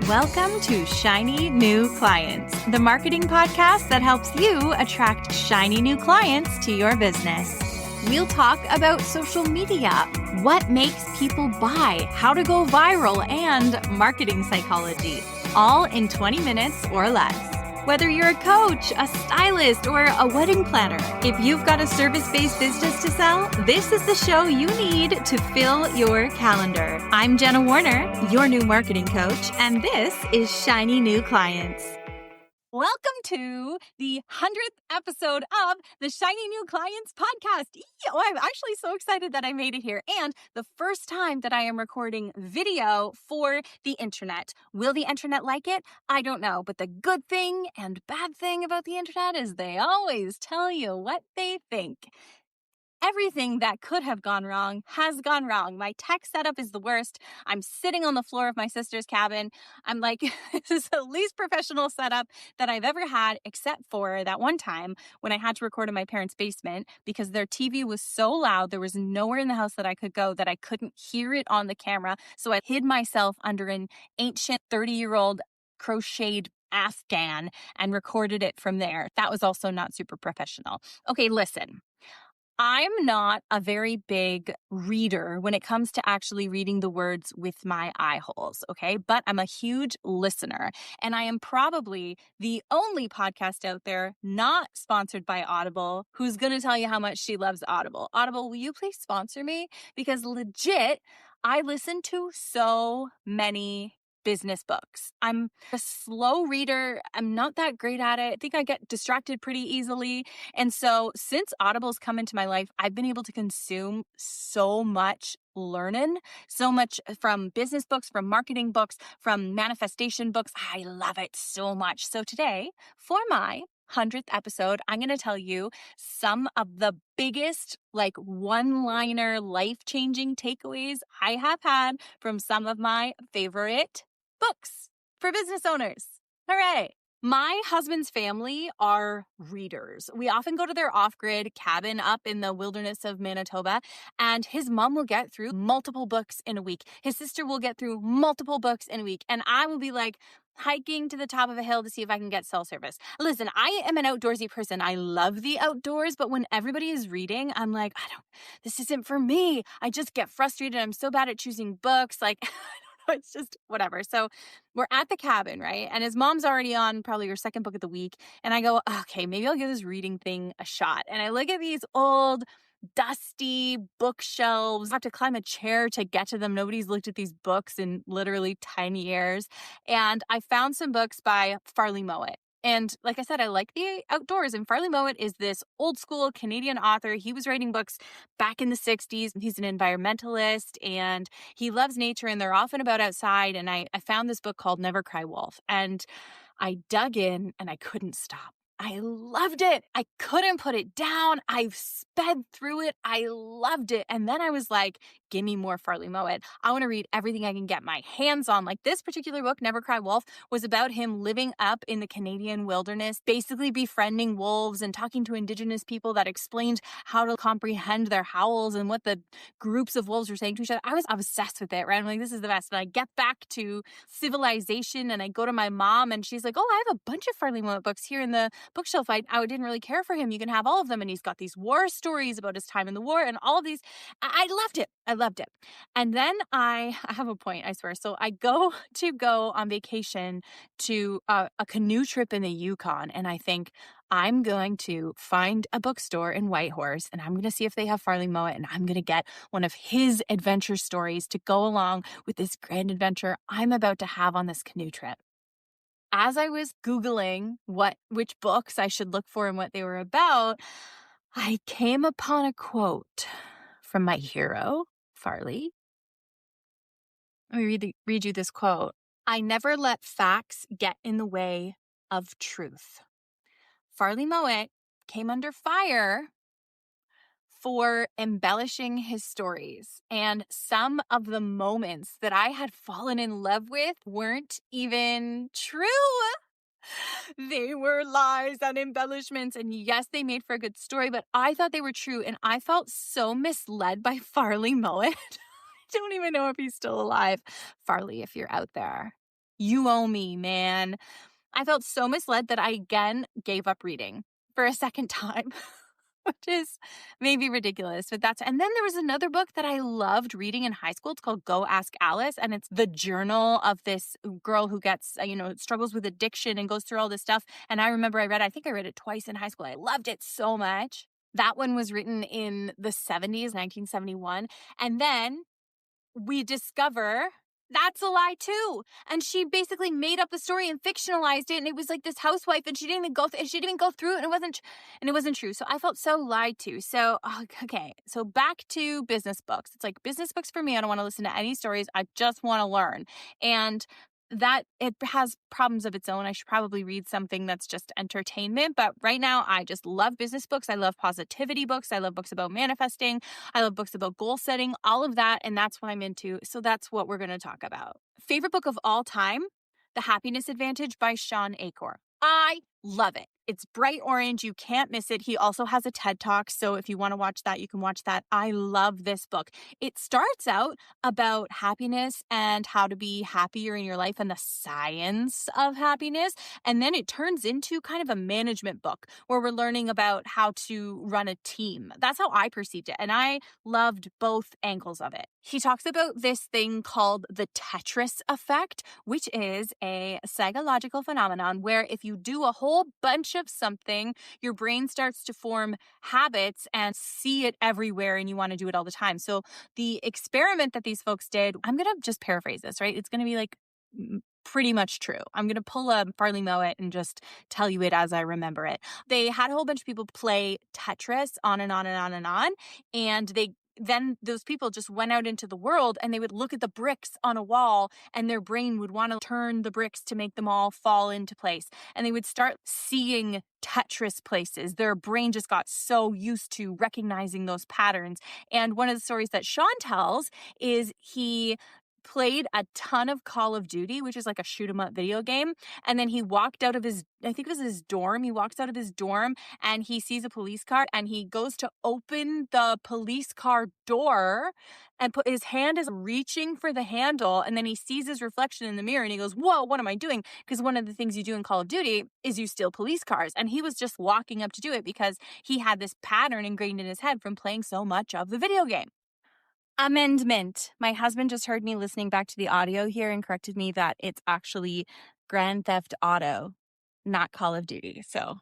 Welcome to Shiny New Clients, the marketing podcast that helps you attract shiny new clients to your business. We'll talk about social media, what makes people buy, how to go viral, and marketing psychology, all in 20 minutes or less. Whether you're a coach, a stylist, or a wedding planner, if you've got a service-based business to sell, this is the show you need to fill your calendar. I'm Jenna Warriner, your new marketing coach, and this is Shiny New Clients. Welcome to the 100th episode of the Shiny New Clients podcast. Oh, I'm actually so excited that I made it here. And the first time that I am recording video for the internet. Will the internet like it? I don't know. But the good thing and bad thing about the internet is they always tell you what they think. Everything that could have gone wrong has gone wrong. My tech setup is the worst. I'm sitting on the floor of my sister's cabin. I'm like, this is the least professional setup that I've ever had, except for that one time when I had to record in my parents' basement because their TV was so loud. There was nowhere in the house that I could go that I couldn't hear it on the camera. So I hid myself under an ancient 30-year-old crocheted Afghan and recorded it from there. That was also not super professional. Okay, listen. I'm not a very big reader when it comes to actually reading the words with my eye holes, okay? But I'm a huge listener, and I am probably the only podcast out there not sponsored by Audible who's going to tell you how much she loves Audible. Audible, will you please sponsor me? Because legit, I listen to so many business books. I'm a slow reader. I'm not that great at it. I think I get distracted pretty easily. And so since Audible's come into my life, I've been able to consume so much learning, so much from business books, from marketing books, from manifestation books. I love it so much. So today, for my 100th episode, I'm going to tell you some of the biggest, one-liner, life-changing takeaways I have had from some of my favorite books for business owners. Hooray! My husband's family are readers. We often go to their off-grid cabin up in the wilderness of Manitoba, and his mom will get through multiple books in a week. His sister will get through multiple books in a week, and I will be hiking to the top of a hill to see if I can get cell service. Listen, I am an outdoorsy person. I love the outdoors, but when everybody is reading, I'm like, this isn't for me. I just get frustrated. I'm so bad at choosing books. It's just whatever. So we're at the cabin, right? And his mom's already on probably her second book of the week. And I go, okay, maybe I'll give this reading thing a shot. And I look at these old, dusty bookshelves. I have to climb a chair to get to them. Nobody's looked at these books in literally 10 years. And I found some books by Farley Mowat. And like I said, I like the outdoors. And Farley Mowat is this old school Canadian author. He was writing books back in the 60s. He's an environmentalist and he loves nature, and they're often about outside. And I found this book called Never Cry Wolf, and I dug in and I couldn't stop. I loved it. I couldn't put it down. I sped through it. I loved it. And then I was like, give me more Farley Mowat. I want to read everything I can get my hands on. This particular book, Never Cry Wolf, was about him living up in the Canadian wilderness, basically befriending wolves and talking to Indigenous people that explained how to comprehend their howls and what the groups of wolves were saying to each other. I was obsessed with it, right? I'm like, this is the best. And I get back to civilization and I go to my mom and she's like, oh, I have a bunch of Farley Mowat books here in the bookshelf. I didn't really care for him. You can have all of them. And he's got these war stories about his time in the war and all of these. I loved it. I loved it. And then I have a point, I swear. So I go on vacation to a canoe trip in the Yukon. And I think I'm going to find a bookstore in Whitehorse and I'm going to see if they have Farley Mowat, and I'm going to get one of his adventure stories to go along with this grand adventure I'm about to have on this canoe trip. As I was Googling which books I should look for and what they were about, I came upon a quote from my hero, Farley. Let me read you this quote. I never let facts get in the way of truth. Farley Mowat came under fire for embellishing his stories. And some of the moments that I had fallen in love with weren't even true. They were lies and embellishments. And yes, they made for a good story, but I thought they were true. And I felt so misled by Farley Mowat. I don't even know if he's still alive. Farley, if you're out there, You owe me, man. I felt so misled that I again gave up reading for a second time, which is maybe ridiculous, but and then there was another book that I loved reading in high school. It's called Go Ask Alice, and it's the journal of this girl who gets, struggles with addiction and goes through all this stuff. And I remember I think I read it twice in high school. I loved it so much. That one was written in the 70s, 1971. And then we discover that's a lie too. And she basically made up the story and fictionalized it. And it was like this housewife, and she didn't even go through it, and it wasn't true. So I felt so lied to. So, okay. So back to business books. It's like business books for me. I don't want to listen to any stories. I just want to learn. And that it has problems of its own. I should probably read something that's just entertainment. But right now, I just love business books. I love positivity books. I love books about manifesting. I love books about goal setting, all of that. And that's what I'm into. So that's what we're going to talk about. Favorite book of all time, The Happiness Advantage by Shawn Achor. I love it. It's bright orange. You can't miss it. He also has a TED Talk. So if you want to watch that, you can watch that. I love this book. It starts out about happiness and how to be happier in your life and the science of happiness. And then it turns into kind of a management book where we're learning about how to run a team. That's how I perceived it. And I loved both angles of it. He talks about this thing called the Tetris effect, which is a psychological phenomenon where if you do a whole bunch of something, your brain starts to form habits and see it everywhere, and you want to do it all the time. So the experiment that these folks did, I'm going to just paraphrase this, right? It's going to be like pretty much true. I'm going to pull a Farley Mowat and just tell you it as I remember it. They had a whole bunch of people play Tetris on and on and on and on, and then those people just went out into the world and they would look at the bricks on a wall, and their brain would want to turn the bricks to make them all fall into place. And they would start seeing Tetris places. Their brain just got so used to recognizing those patterns. And one of the stories that Shawn tells is he played a ton of Call of Duty, which is like a shoot 'em up video game. And then he walked out of I think it was his dorm. He walks out of his dorm and he sees a police car, and he goes to open the police car door, and his hand is reaching for the handle. And then he sees his reflection in the mirror and he goes, whoa, what am I doing? Because one of the things you do in Call of Duty is you steal police cars. And he was just walking up to do it because he had this pattern ingrained in his head from playing so much of the video game. Amendment. My husband just heard me listening back to the audio here and corrected me that it's actually Grand Theft Auto, not Call of Duty. So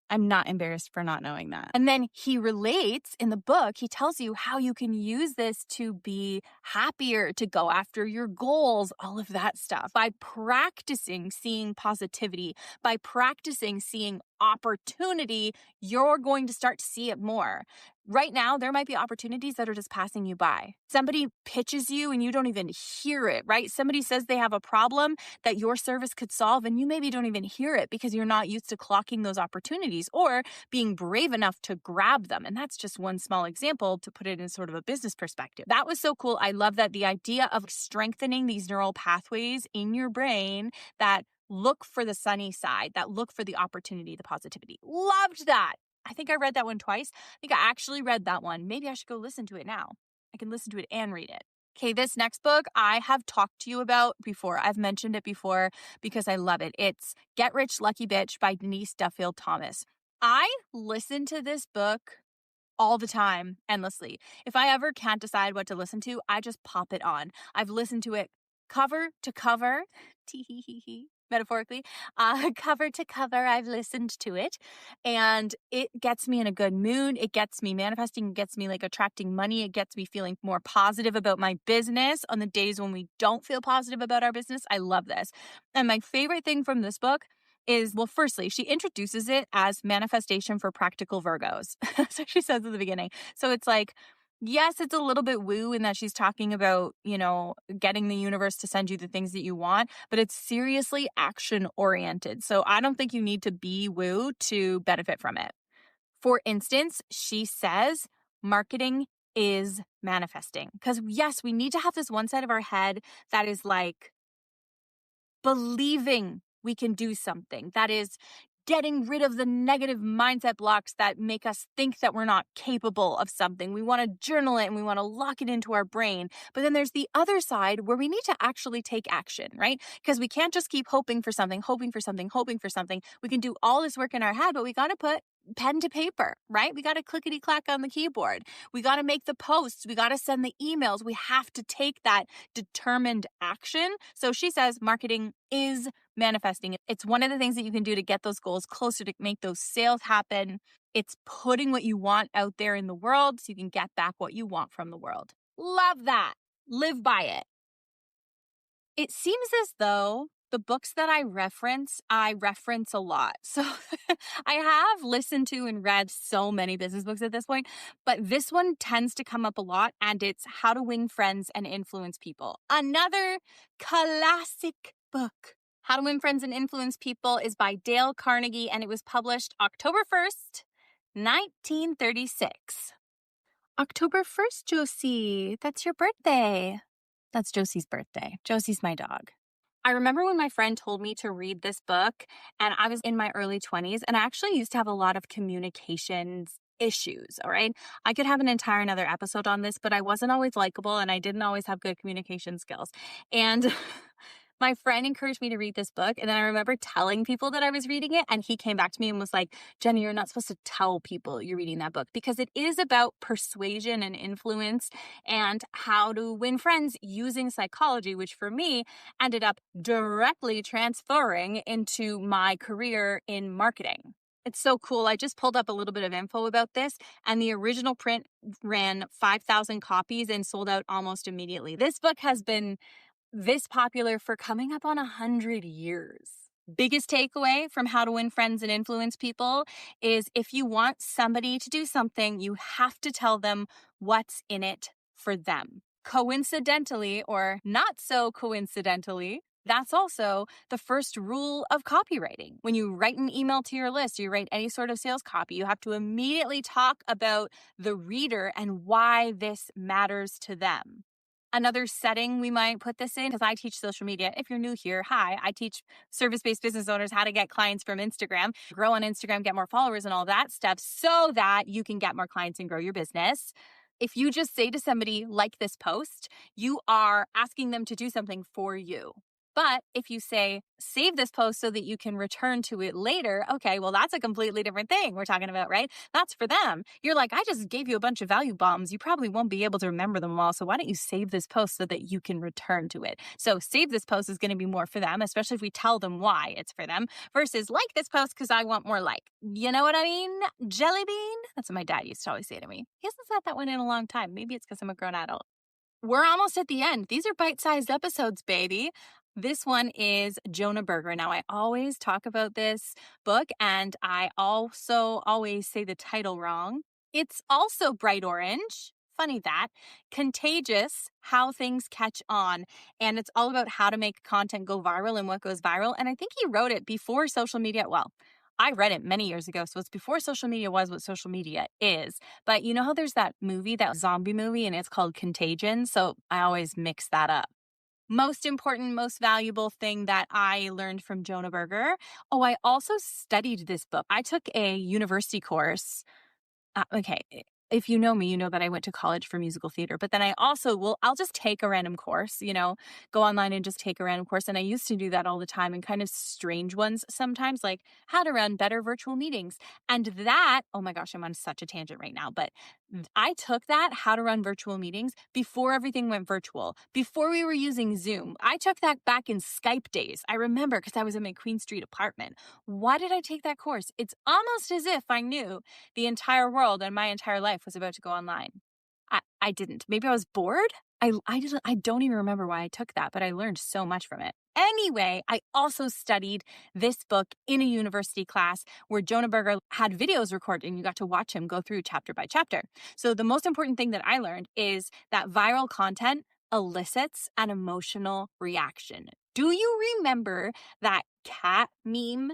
I'm not embarrassed for not knowing that. And then he relates in the book, he tells you how you can use this to be happier, to go after your goals, all of that stuff. By practicing seeing positivity, by practicing seeing opportunity, you're going to start to see it more. Right now, there might be opportunities that are just passing you by. Somebody pitches you and you don't even hear it, right? Somebody says they have a problem that your service could solve, and you maybe don't even hear it because you're not used to clocking those opportunities or being brave enough to grab them. And that's just one small example to put it in sort of a business perspective. That was so cool. I love that the idea of strengthening these neural pathways in your brain that look for the sunny side, that look for the opportunity, the positivity. Loved that. I think I read that one twice. I think I actually read that one. Maybe I should go listen to it now. I can listen to it and read it. Okay, this next book I have talked to you about before. I've mentioned it before because I love it. It's Get Rich Lucky Bitch by Denise Duffield Thomas. I listen to this book all the time, endlessly. If I ever can't decide what to listen to, I just pop it on. I've listened to it cover to cover, metaphorically, cover to cover. I've listened to it, and it gets me in a good mood. It gets me manifesting. It gets me like attracting money. It gets me feeling more positive about my business on the days when we don't feel positive about our business. I love this. And my favorite thing from this book is, well, firstly, she introduces it as manifestation for practical Virgos. So she says at the beginning. So it's like, yes, it's a little bit woo in that she's talking about, getting the universe to send you the things that you want, but it's seriously action oriented. So I don't think you need to be woo to benefit from it. For instance, she says marketing is manifesting, because yes, we need to have this one side of our head that is like believing we can do something, that is getting rid of the negative mindset blocks that make us think that we're not capable of something. We want to journal it and we want to lock it into our brain. But then there's the other side where we need to actually take action, right? Because we can't just keep hoping for something, hoping for something, hoping for something. We can do all this work in our head, but we got to put pen to paper, right? We got to clickety clack on the keyboard. We got to make the posts. We got to send the emails. We have to take that determined action. So she says marketing is manifesting. It's one of the things that you can do to get those goals closer, to make those sales happen. It's putting what you want out there in the world so you can get back what you want from the world. Love that. Live by it. It seems as though the books that I reference a lot. So I have listened to and read so many business books at this point, but this one tends to come up a lot, and it's How to Win Friends and Influence People. Another classic book. How to Win Friends and Influence People is by Dale Carnegie, and it was published October 1st, 1936. October 1st, Josie, that's your birthday. That's Josie's birthday. Josie's my dog. I remember when my friend told me to read this book, and I was in my early 20s, and I actually used to have a lot of communications issues, all right? I could have an entire another episode on this, but I wasn't always likable, and I didn't always have good communication skills. And my friend encouraged me to read this book, and then I remember telling people that I was reading it, and he came back to me and was like, Jenny, you're not supposed to tell people you're reading that book, because it is about persuasion and influence and how to win friends using psychology, which for me ended up directly transferring into my career in marketing. It's so cool. I just pulled up a little bit of info about this, and the original print ran 5,000 copies and sold out almost immediately. This book has been this popular for coming up on 100 years. Biggest takeaway from How to Win Friends and Influence People is if you want somebody to do something, you have to tell them what's in it for them. Coincidentally, or not so coincidentally, that's also the first rule of copywriting. When you write an email to your list, you write any sort of sales copy, you have to immediately talk about the reader and why this matters to them. Another setting we might put this in, because I teach social media. If you're new here, hi, I teach service-based business owners how to get clients from Instagram, grow on Instagram, get more followers and all that stuff so that you can get more clients and grow your business. If you just say to somebody, like this post, you are asking them to do something for you. But if you say, save this post so that you can return to it later, okay, well, that's a completely different thing we're talking about, right? That's for them. You're like, I just gave you a bunch of value bombs. You probably won't be able to remember them all. So why don't you save this post so that you can return to it? So save this post is going to be more for them, especially if we tell them why it's for them, versus like this post because I want more like. You know what I mean? Jelly bean? That's what my dad used to always say to me. He hasn't said that one in a long time. Maybe it's because I'm a grown adult. We're almost at the end. These are bite-sized episodes, baby. This one is Jonah Berger. Now, I always talk about this book, and I also always say the title wrong. It's also bright orange. Funny that. Contagious, How Things Catch On. And it's all about how to make content go viral and what goes viral. And I think he wrote it before social media. Well, I read it many years ago, so it's before social media was what social media is. But you know how there's that movie, that zombie movie, and it's called Contagion? So I always mix that up. Most important, most valuable thing that I learned from Jonah Berger. Oh, I also studied this book. I took a university course. Okay. If you know me, you know that I went to college for musical theater, but then I'll just take a random course, go online and just take a random course. And I used to do that all the time, and kind of strange ones sometimes, like how to run better virtual meetings. And that, oh my gosh, I'm on such a tangent right now, but I took that, how to run virtual meetings, before everything went virtual, before we were using Zoom. I took that back in Skype days. I remember, because I was in my Queen Street apartment. Why did I take that course? It's almost as if I knew the entire world and my entire life was about to go online. I didn't. Maybe I was bored. I don't even remember why I took that, but I learned so much from it. Anyway, I also studied this book in a university class where Jonah Berger had videos recorded, and you got to watch him go through chapter by chapter. So the most important thing that I learned is that viral content elicits an emotional reaction. Do you remember that cat meme?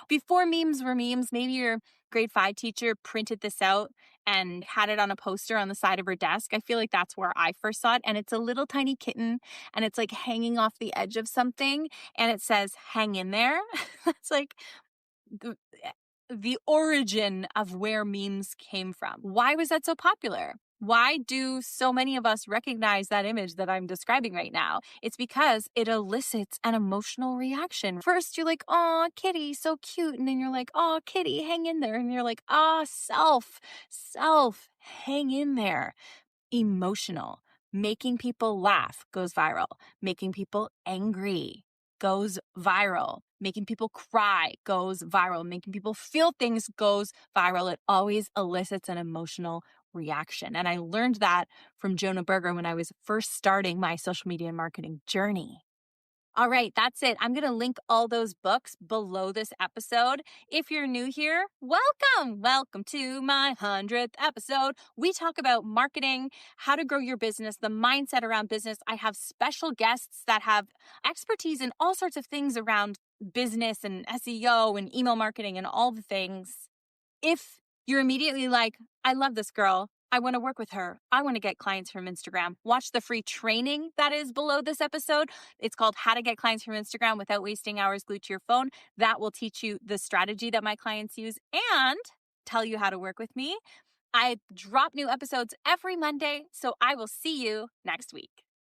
Before memes were memes, maybe your grade 5 teacher printed this out and had it on a poster on the side of her desk. I feel like that's where I first saw it. And it's a little tiny kitten, and it's like hanging off the edge of something, and it says, hang in there. That's like the origin of where memes came from. Why was that so popular? Why do so many of us recognize that image that I'm describing right now? It's because it elicits an emotional reaction. First, you're like, "Oh, kitty, so cute." And then you're like, "Oh, kitty, hang in there." And you're like, "Ah, self, hang in there." Emotional. Making people laugh goes viral. Making people angry goes viral. Making people cry goes viral. Making people feel things goes viral. It always elicits an emotional reaction. And I learned that from Jonah Berger when I was first starting my social media and marketing journey. All right, that's it. I'm going to link all those books below this episode. If you're new here, welcome. Welcome to my 100th episode. We talk about marketing, how to grow your business, the mindset around business. I have special guests that have expertise in all sorts of things around business and SEO and email marketing and all the things. If you're immediately like, I love this girl, I want to work with her, I want to get clients from Instagram, watch the free training that is below this episode. It's called How to Get Clients from Instagram Without Wasting Hours Glued to Your Phone. That will teach you the strategy that my clients use and tell you how to work with me. I drop new episodes every Monday, so I will see you next week.